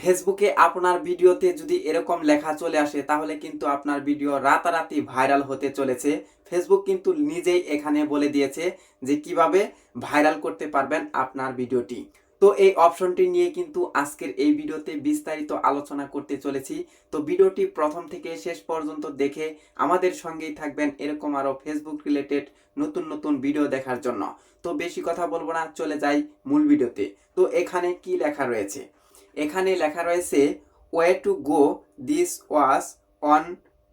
ফেসবুকে আপনার ভিডিওতে যদি এরকম লেখা চলে আসে তাহলে কিন্তু আপনার ভিডিও রাতারাতি ভাইরাল হতে চলেছে। ফেসবুক কিন্তু নিজেই এখানে বলে দিয়েছে যে কিভাবে ভাইরাল করতে পারবেন আপনার ভিডিওটি। তো এই অপশনটি নিয়ে কিন্তু আজকের এই ভিডিওতে বিস্তারিত আলোচনা করতে চলেছি। তো ভিডিওটি প্রথম থেকে শেষ পর্যন্ত দেখে আমাদের সঙ্গেই থাকবেন এরকম আরও ফেসবুক রিলেটেড নতুন নতুন ভিডিও দেখার জন্য। তো বেশি কথা বলবো না, চলে যাই মূল ভিডিওতে। তো এখানে কি লেখা রয়েছে? এখানে লেখা রয়েছে way to go, this was one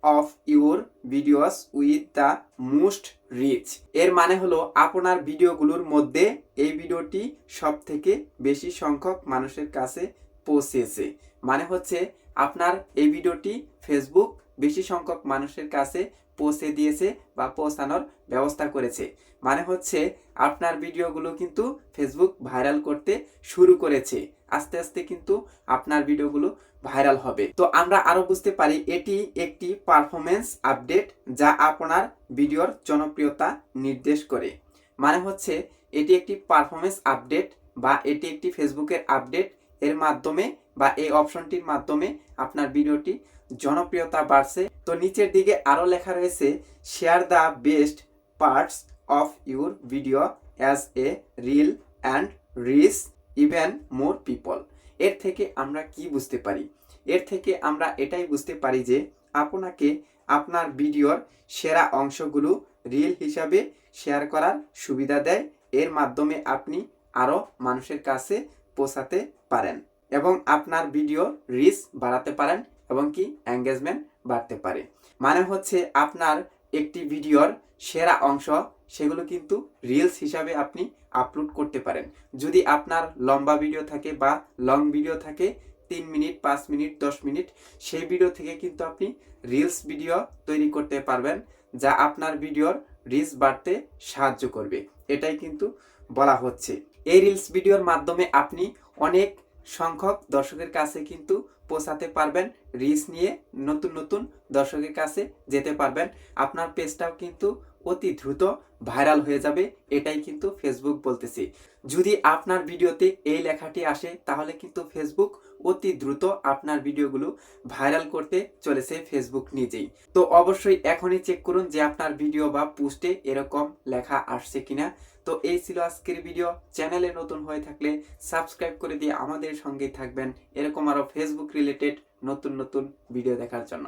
of your videos with the most reach. এর মানে হলো আপনার ভিডিওগুলোর মধ্যে এই ভিডিওটি সব থেকে বেশি সংখ্যক মানুষের কাছে পৌঁছেছে। মানে হচ্ছে আপনার এই ভিডিওটি ফেসবুক বেশি সংখ্যক মানুষের কাছে পৌঁছে দিয়েছে বা পৌঁছানোর ব্যবস্থা করেছে। মানে হচ্ছে আপনার ভিডিওগুলো কিন্তু ফেসবুক ভাইরাল করতে শুরু করেছে। আস্তে আস্তে কিন্তু আপনার ভিডিওগুলো ভাইরাল হবে। তো আমরা আরো বুঝতে পারি এটি একটি পারফরমেন্স আপডেট যা আপনার ভিডিওর জনপ্রিয়তা নির্দেশ করে। মানে হচ্ছে এটি একটি পারফরমেন্স আপডেট বা এটি একটি ফেসবুকের আপডেট। এর মাধ্যমে বা এই অপশনটির মাধ্যমে আপনার ভিডিওটি জনপ্রিয়তা বাড়ছে। তো নিচের দিকে আরো লেখা রয়েছে share the best parts of your video as a reel and reach even more people. এর থেকে আমরা কি বুঝতে পারি? এর থেকে আমরা এটাই বুঝতে পারি যে আপনাকে আপনার ভিডিওর সেরা অংশগুলো রিল হিসাবে শেয়ার করার সুবিধা দেয়। এর মাধ্যমে আপনি আরও মানুষের কাছে পৌঁছাতে পারেন এবং আপনার ভিডিও রিচ বাড়াতে পারেন এবং কি এঙ্গেজমেন্ট বাড়তে পারে। মানে হচ্ছে আপনার একটি ভিডিওর সেরা অংশ সেগুলো কিন্তু রিলস হিসাবে আপনি আপলোড করতে পারেন। যদি আপনার লম্বা ভিডিও থাকে বা লং ভিডিও থাকে 3 মিনিট, 5 মিনিট, 10 মিনিট, সেই ভিডিও থেকে কিন্তু আপনি রিলস ভিডিও তৈরি করতে পারবেন যা আপনার ভিডিওর রিচ বাড়তে সাহায্য করবে। এটাই কিন্তু বলা হচ্ছে। এই রিলস ভিডিওর মাধ্যমে আপনি অনেক সংখ্যক দর্শকের কাছে কিন্তু পৌঁছাতে পারবেন। রিচ নিয়ে নতুন নতুন দর্শকের কাছে যেতে পারবেন। আপনার পেজটাও কিন্তু অতি দ্রুত ভাইরাল হয়ে যাবে। এটাই কিন্তু ফেসবুক বলতেছে। যদি আপনার ভিডিওতে এই লেখাটি আসে তাহলে কিন্তু ফেসবুক অতি দ্রুত আপনার ভিডিওগুলো ভাইরাল করতে চলেছে ফেসবুক নিজেই। তো অবশ্যই এখনই চেক করুন যে আপনার ভিডিও বা পোস্টে এরকম লেখা আসছে কিনা। তো এই ছিল আজকের ভিডিও। চ্যানেলে নতুন হয়ে থাকলে সাবস্ক্রাইব করে দিয়ে আমাদের সঙ্গেই থাকবেন এরকম আরো ফেসবুক রিলেটেড নতুন নতুন ভিডিও দেখার জন্য।